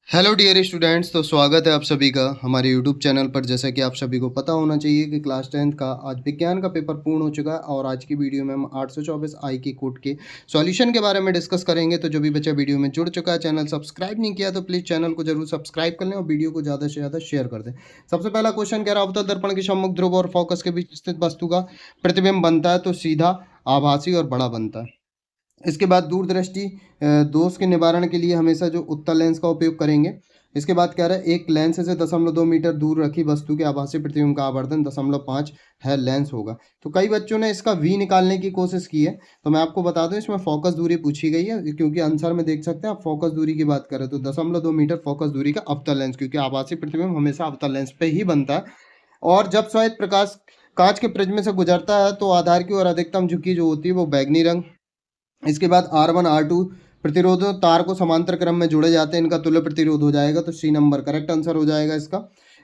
Hello dear students. तो स्वागत है आप सभी का हमारे यूट्यूब चैनल पर। जैसा कि आप सभी को पता होना चाहिए कि क्लास 10th का आज विज्ञान का पेपर पूर्ण हो चुका है और आज की वीडियो में हम 824 आई की कोड के सॉल्यूशन के बारे में डिस्कस करेंगे। तो जो भी बच्चा वीडियो में जुड़ चुका है, चैनल सब्सक्राइब नहीं किया तो प्लीज़ चैनल को जरूर सब्सक्राइब कर लें और वीडियो को ज़्यादा से ज़्यादा शेयर कर दें। सबसे पहला क्वेश्चन कह रहा होता है, दर्पण के सम्मुख ध्रुव और फोकस के बीच स्थित वस्तु का प्रतिबिंब बनता है तो सीधा, आभासी और बड़ा बनता है। इसके बाद दूरदृष्टि दोष के निवारण के लिए हमेशा जो उत्तल लेंस का उपयोग करेंगे। इसके बाद कह रहा है एक लेंस से 0.2 मीटर दूर रखी वस्तु के आभासी प्रतिबिंब का आवर्धन 0.5 है लेंस होगा। तो कई बच्चों ने इसका वी निकालने की कोशिश की है। तो मैं आपको बता दूं, इसमें फोकस दूरी पूछी गई है, क्योंकि आंसर में देख सकते हैं आप फोकस दूरी की बात करें तो 0.2 मीटर फोकस दूरी का अवतल लेंस, क्योंकि आभासी प्रतिबिंब हमेशा अवतल लेंस पे ही बनता है। और जब श्वेत प्रकाश कांच के प्रिज्म से गुजरता है तो आधार की ओर अधिकतम झुकी जो होती है वो बैगनी रंग। इसके बाद R1 R2 प्रतिरोधों तार को समांतर क्रम में जोड़े जाते हैं, इनका तुल्य प्रतिरोध हो जाएगा, तो सी नंबर करेक्ट आंसर हो जाएगा इसका।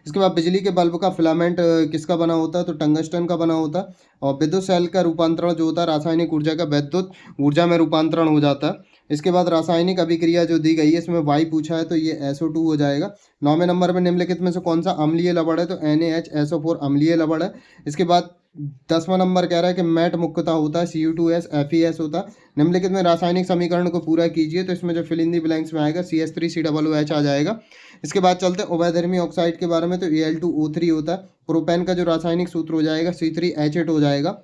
इसके बाद बिजली के बल्ब का फिलामेंट किसका बना होता है, तो टंगस्टन का बना होता है। और विद्युत सेल का रूपांतरण जो होता है रासायनिक ऊर्जा का वैद्युत ऊर्जा में रूपांतरण हो जाता है। इसके बाद रासायनिक अभिक्रिया जो दी गई है इसमें वाई पूछा है तो ये SO2 हो जाएगा। 9वें नंबर में निम्नलिखित में से कौन सा अम्लीय लवण है, तो NaHSO4 अम्लीय लवण है। इसके बाद 10वां नंबर कह रहा है कि मैट मुख्यतः होता है Cu2S FeS होता है। निम्नलिखित में रासायनिक समीकरण को पूरा कीजिए, तो इसमें जो फिल इन दी ब्लैंक्स में आएगा CH3COOH आ जाएगा। इसके बाद चलते हैं उभयधर्मी ऑक्साइड के बारे में, तो Al2O3 होता है। प्रोपेन का जो रासायनिक सूत्र हो जाएगा C3H8 हो जाएगा।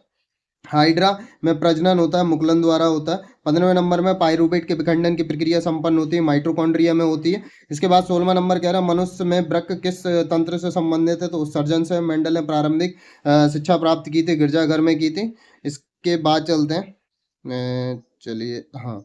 हाइड्रा में प्रजनन होता है, मुकुलन द्वारा होता है। 15वें नंबर में पायरूवेट के विखंडन की प्रक्रिया संपन्न होती है, माइटोकॉन्ड्रिया में होती है। इसके बाद 16वां नंबर कह रहा है मनुष्य में वृक्क किस तंत्र से संबंधित है, तो उत्सर्जन से। मेंडल ने प्रारंभिक शिक्षा प्राप्त की थी गिरजाघर में की थी। इसके बाद चलते हैं चलिए हाँ,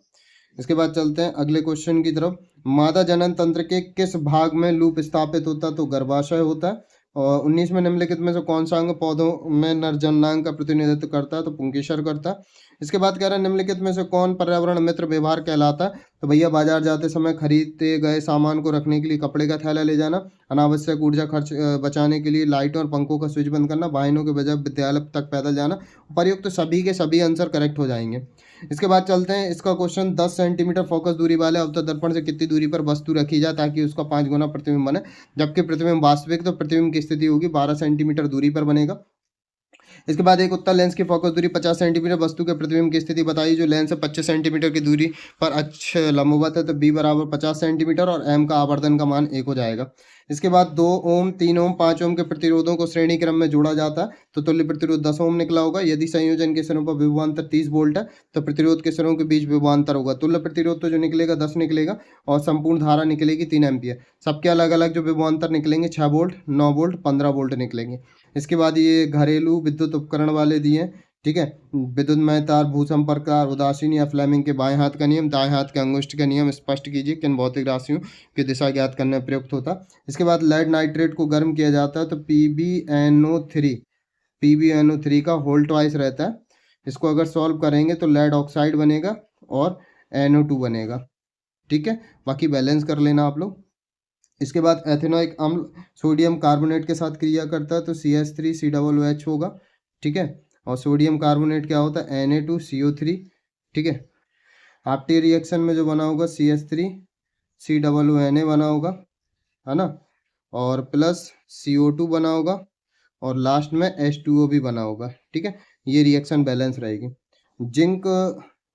इसके बाद चलते हैं अगले क्वेश्चन की तरफ। मादा जनन तंत्र के किस भाग में लूप स्थापित होता है, तो गर्भाशय होता है। और 19 में निम्नलिखित में से कौन सा अंग पौधों में नरजननांग का प्रतिनिधित्व करता है, तो पुंकेसर करता है। इसके बाद कह रहा है निम्नलिखित में से कौन पर्यावरण मित्र व्यवहार कहलाता है, तो भैया बाजार जाते समय खरीदे गए सामान को रखने के लिए कपड़े का थैला ले जाना, अनावश्यक ऊर्जा खर्च बचाने के लिए लाइटों और पंखों का स्विच बंद करना, वाहनों के बजाय विद्यालय तक पैदल जाना। उपर्युक्त सभी के सभी आंसर करेक्ट हो जाएंगे। इसके बाद चलते हैं इसका क्वेश्चन, 10 सेंटीमीटर फोकस दूरी वाले अवतल दर्पण से कितनी दूरी पर वस्तु रखी जाए ताकि उसका 5 गुना प्रतिबिंब बने, जबकि प्रतिबिंब वास्तविक तो प्रतिबिंब की स्थिति होगी 12 सेंटीमीटर दूरी पर बनेगा। इसके बाद एक उत्तल लेंस की फोकस दूरी 50 सेंटीमीटर, वस्तु के प्रतिबिंब की स्थिति बताइए जो लेंस से 25 सेंटीमीटर की दूरी पर अक्ष लंबवत है, तो बी बराबर 50 सेंटीमीटर और एम का आवर्धन का मान 1 हो जाएगा। इसके बाद 2 ओम 3 ओम 5 ओम के प्रतिरोधों को श्रेणी क्रम में जोड़ा जाता है, तो तुल्य प्रतिरोध 10 ओम निकला होगा। यदि संयोजन के सिरों पर विभवांतर 30 वोल्ट है तो प्रतिरोध के सिरों के बीच विभवांतर होगा, तुल्य प्रतिरोध तो जो निकलेगा 10 निकलेगा और संपूर्ण धारा निकलेगी 3 एम्पियर। सबके अलग अलग जो विभवांतर निकलेंगे 6 वोल्ट 9 वोल्ट 15 वोल्ट निकलेंगे। इसके बाद ये घरेलू विद्युत उपकरण वाले दिए हैं, ठीक है। विद्युतमय तार, भूसंपर्क तार, उदासीन या फ्लेमिंग के बाएं हाथ का नियम, दाएं हाथ के अंगुष्ठ का नियम स्पष्ट कीजिए किन भौतिक राशियों की दिशा ज्ञात करने में प्रयुक्त होता। इसके बाद लेड नाइट्रेट को गर्म किया जाता है तो PbNO3 का होल ट्वाइस रहता है। इसको अगर सॉल्व करेंगे तो लेड ऑक्साइड बनेगा और NO2 बनेगा, ठीक है। बाकी बैलेंस कर लेना आप लोग। इसके बाद एथेनोइक अम्ल सोडियम कार्बोनेट के साथ क्रिया करता है तो CH3COOH होगा, ठीक है। और सोडियम कार्बोनेट क्या होता है, Na2CO3, ठीक है। आपटी रिएक्शन में जो बना होगा CH3COONA बना होगा, है ना, और प्लस CO2 बना होगा और लास्ट में H2O भी बना होगा, ठीक है। ये रिएक्शन बैलेंस रहेगी। जिंक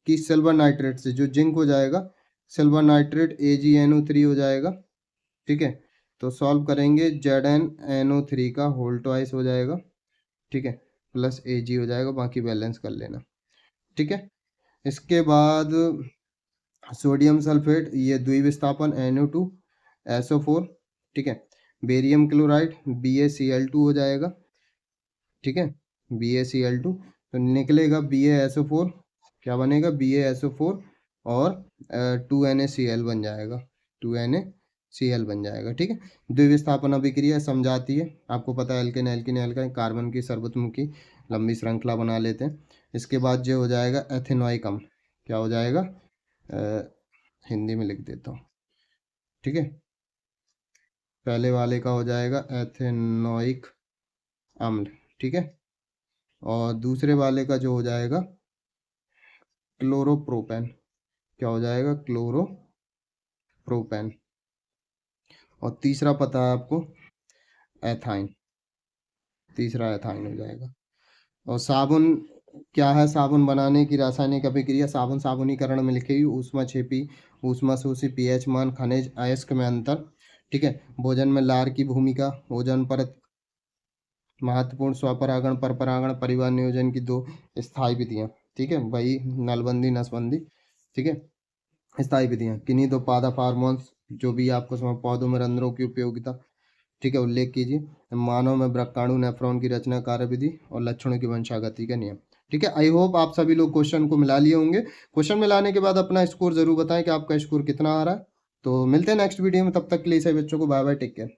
की सिल्वर नाइट्रेट से जो जिंक हो जाएगा, सिल्वर नाइट्रेट AgNO3 हो जाएगा, ठीक है। तो सॉल्व करेंगे ZnNO3 का होल ट्वाइस हो जाएगा, ठीक है, प्लस Ag हो जाएगा, बाकी बैलेंस कर लेना, ठीक है। इसके बाद सोडियम सल्फेट, ये द्विविस्थापन NO2 SO4, ठीक है। बेरियम क्लोराइड BaCl2 हो जाएगा, ठीक है, BaCl2। तो निकलेगा BaSO4, क्या बनेगा BaSO4 और 2NaCl बन जाएगा, 2NaCl बन जाएगा, ठीक है। द्विविस्थापन अभिक्रिया समझाती है, आपको पता है एल्केन एल्किन एल्काइन कार्बन की सर्वतमुखी लंबी श्रृंखला बना लेते हैं। इसके बाद जो हो जाएगा एथेनोइक अम्ल, क्या हो जाएगा, हिंदी में लिख देता हूँ, ठीक है। पहले वाले का हो जाएगा एथेनोइक अम्ल, ठीक है। और दूसरे वाले का जो हो जाएगा क्लोरोप्रोपेन, क्या हो जाएगा क्लोरोप्रोपेन, और तीसरा पता है आपको एथाइन, तीसरा एथाइन हो जाएगा। और साबुन क्या है, साबुन बनाने की रासायनिक अभिक्रिया, साबुन साबुनीकरण में लिखी हुई ऊष्मा छेपी, ऊष्मा शोषी, पीएच मान, खनिज अयस्क में अंतर, ठीक है। भोजन में लार की भूमिका, ओजोन परत महत्वपूर्ण, स्वपरागण परपरागण परिवहन नियोजन की दो स्थायी विधियां, ठीक है। वही नलबंदी नसबंदी, ठीक है। स्थायी विधियां किन्हीं दो पादप हार्मोन्स, जो भी आपको समझ, पौधों में रंध्रों की उपयोगिता, ठीक है, उल्लेख कीजिए। मानव में वृक्काणु नेफ्रॉन की रचना कार्यविधि और लक्षणों की वंशागति का नियम, ठीक है। आई होप आप सभी लोग क्वेश्चन को मिला लिए होंगे। क्वेश्चन मिलाने के बाद अपना स्कोर जरूर बताएं कि आपका स्कोर कितना आ रहा है। तो मिलते हैं नेक्स्ट वीडियो में, तब तक के लिए सभी बच्चों को बाय बाय, टेक केयर।